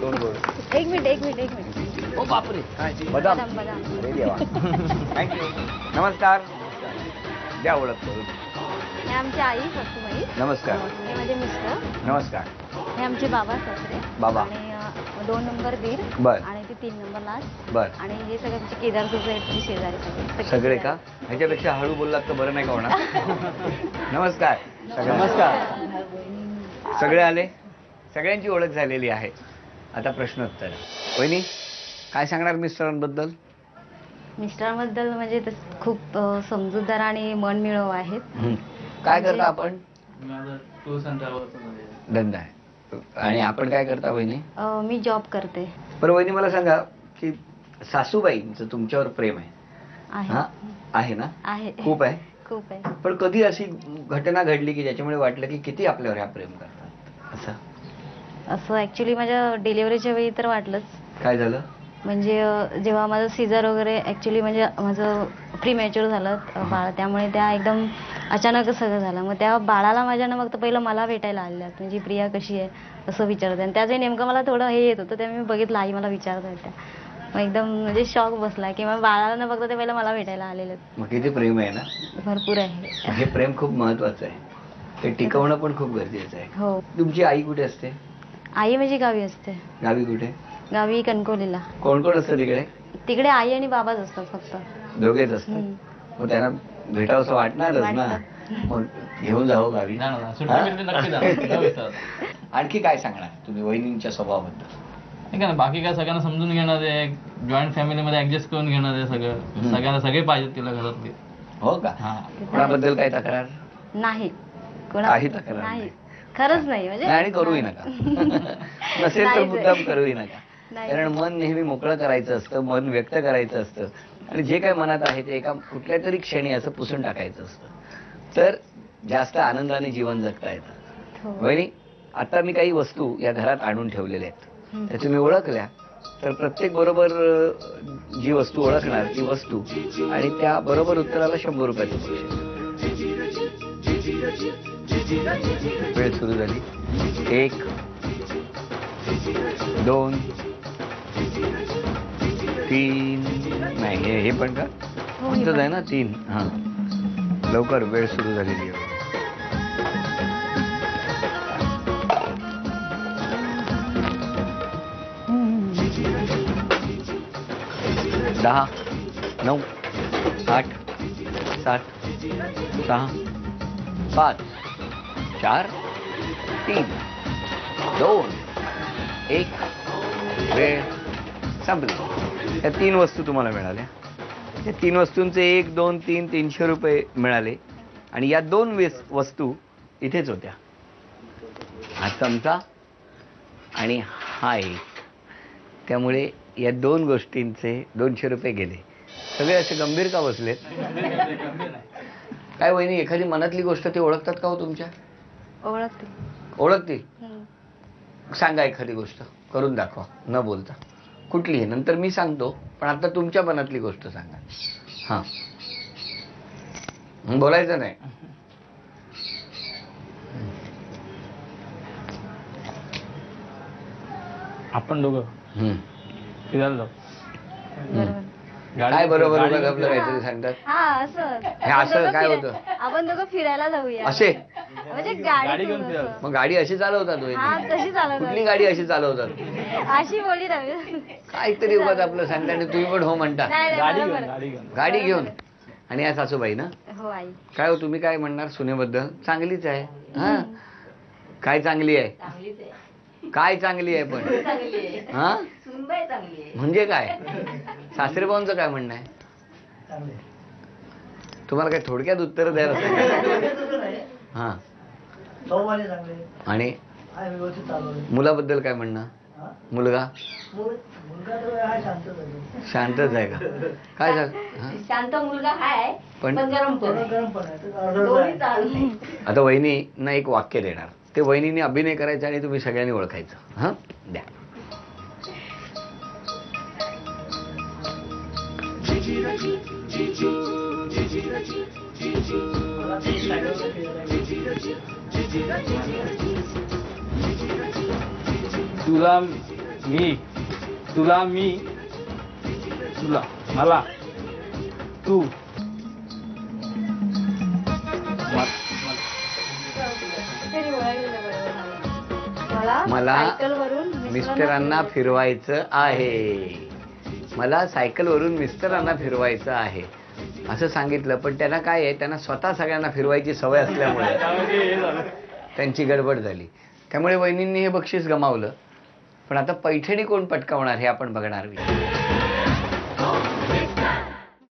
गोड गोड. एक मिनिट. ओ बापरे, काय बदाम. अरे देवा. थँक्यू. नमस्कार. द्या ओळख करून. हे आमची आई सासूबाई. नमस्कार. हे माझे मिस्टर. नमस्कार. हे आमचे बाबा सासरे. बाबा. आणि 2 नंबर दीर. बर. आणि ते 3 नंबर लास्ट. बर. आणि हे सगळे आमचे केदार सोसायटीचे शेजारी सगळे का? ह्याच्यापेक्षा हळू बोललात तर बरं नाही का होणार? नमस्कार. नमस्कार. सगळे आले, सगळ्यांची ओळख झालेली आहे. आता प्रश्नोत्तर. वहिनी काय सांगणार मिस्टरांबद्दल? मिस्टरांबद्दल म्हणजे खूप समजूतदार आणि मनमिळाऊ आहेत. काय करता आपण? टूर्स अँड ट्रॅव्हल्स धंदा आहे. आणि आपण काय करता वहिनी? मी जॉब करते. बरं वहिनी मला सांगा की सासूबाईंचं तुमच्यावर प्रेम आहे? आहे. आहे ना? आहे. खूप आहे. खूप आहे. पण कधी अशी घटना घडली की ज्याच्यामुळे वाटलं की किती आपल्यावर ह्या प्रेम करतात असं ऍक्च्युली माझ्या डिलिव्हरीच्या वेळी तर वाटलंच. काय झालं? म्हणजे जेव्हा माझं सीझर वगैरे ऍक्च्युली म्हणजे माझं प्रीमॅच्युअर झालं बाळ, त्यामुळे त्या एकदम अचानकच सगळं झालं. मग त्या बाळाला माझ्या मग तर पहिलं मला भेटायला आलेल्या म्हणजे प्रिया कशी आहे असं विचारते. आणि त्याचे नेमकं मला थोडं हे येत होतं, ते मी बघितलं आई मला विचारत होत्या. मग एकदम म्हणजे शॉक बसला की मग बाळाला न बघता ते पहिलं मला भेटायला आलेले. मग किती प्रेम आहे ना? भरपूर आहे. हे प्रेम खूप महत्वाचं आहे. ते टिकवणं पण खूप गरजेचं आहे. हो. तुमची आई कुठे असते? आई माझी गावी असते. गावी कुठे? गावी कणकवलीला. कोण कोण असतं तिकडे? तिकडे आई आणि बाबाच असतात फक्त. दोघेच असतात. मग त्यांना भेटावंसं वाटणारच ना. मग घेऊन जावं गावी. आणखी काय सांगणार तुम्ही वहिनींच्या स्वभावाबद्दल? नाही का, बाकी काय सगळ्यांना समजून घेणार आहे, जॉईंट फॅमिलीमध्ये ऍडजस्ट करून घेणार आहे सगळं. सगळ्यांना सगळे पाहिजेत तिला घरातले. हो का? कोणाबद्दल काय तक्रार नाही? काही तक्रार नाही. खरंच नाही म्हणजे. आणि करूही नका. नसेल तर मुद्दाम करूही नका. कारण मन नेहमी मोकळं करायचं असतं, मन व्यक्त करायचं असतं आणि जे काय मनात आहे ते एका कुठल्या तरी क्षणी असं पुसून टाकायचं असतं, तर जास्त आनंदाने जीवन जगता येतं. वहिनी आता मी काही वस्तू या घरात आणून ठेवलेल्या आहेत, त्या तुम्ही ओळखल्या तर प्रत्येक बरोबर जी वस्तू ओळखणार ती वस्तू आणि त्या बरोबर उत्तराला 100 रुपयाचं बक्षीस. वेळ सुरू झाली. 1 2 3 नाही हे पण का म्हणतच आहे ना 3. हा लवकर, वेळ सुरू झालेली आहे. 10 9 8 7 6 5 4 3 2 1. वेळ संपली. या 3 वस्तू तुम्हाला मिळाल्या. या 3 वस्तूंचे 1 2 3 300 रुपये मिळाले आणि या 2 वस्तू इथेच होत्या. हा चमचा आणि हा एक. त्यामुळे या 2 गोष्टींचे 200 रुपये गेले. सगळे असे गंभीर का बसलेत? काय वहिनी एखादी मनातली गोष्ट ते ओळखतात का हो तुमच्या? ओळखतील. सांगा एखादी गोष्ट करून दाखवा न बोलता. कुठली आहे नंतर मी सांगतो, पण आता तुमच्या मनातली गोष्ट सांगा. हा बोलायचं नाही. आपण दोघं फिरायला जाऊ. काय बरोबर आपलं काहीतरी सांगतात. हे असं काय होतं? आपण दोघं फिरायला जाऊया असे म्हणजे गाडी घेऊन. मग गाडी अशी चालवतात? तशी चालवतात. कुठली गाडी अशी चालवतात? अशी बोली रवी. काहीतरी उगाच आपलं सांगता आणि तुम्ही पण हो म्हणता. गाडी घेऊन. आणि या सासूबाई ना? हो आई. काय हो तुम्ही काय म्हणणार सुनेबद्दल? चांगलीच आहे. हा काय चांगली आहे? काय चांगली आहे पण? हा म्हणजे काय? सासरेबाऊंचं काय म्हणणं आहे? तुम्हाला काय थोडक्यात उत्तर द्यायला? हा आणि मुलाबद्दल काय म्हणणं? मुलगा शांतच आहे का? काय शांत मुलगा आहे पण गरम आता वहिनी ना एक वाक्य देणार, ते वहिनीने अभिनय करायचा आणि तुम्ही सगळ्यांनी ओळखायचं. हा द्या. तुला मी तुला, मी तुला, मला तू मला मिस्टरांना फिरवायचं आहे. मला सायकलवरून मिस्टरांना फिरवायचं आहे असं सांगितलं. पण त्यांना काय आहे, त्यांना स्वतः सगळ्यांना फिरवायची सवय असल्यामुळे त्यांची गडबड झाली. त्यामुळे वहिनींनी हे बक्षीस गमावलं. पण आता पैठणी कोण पटकावणार हे आपण बघणार.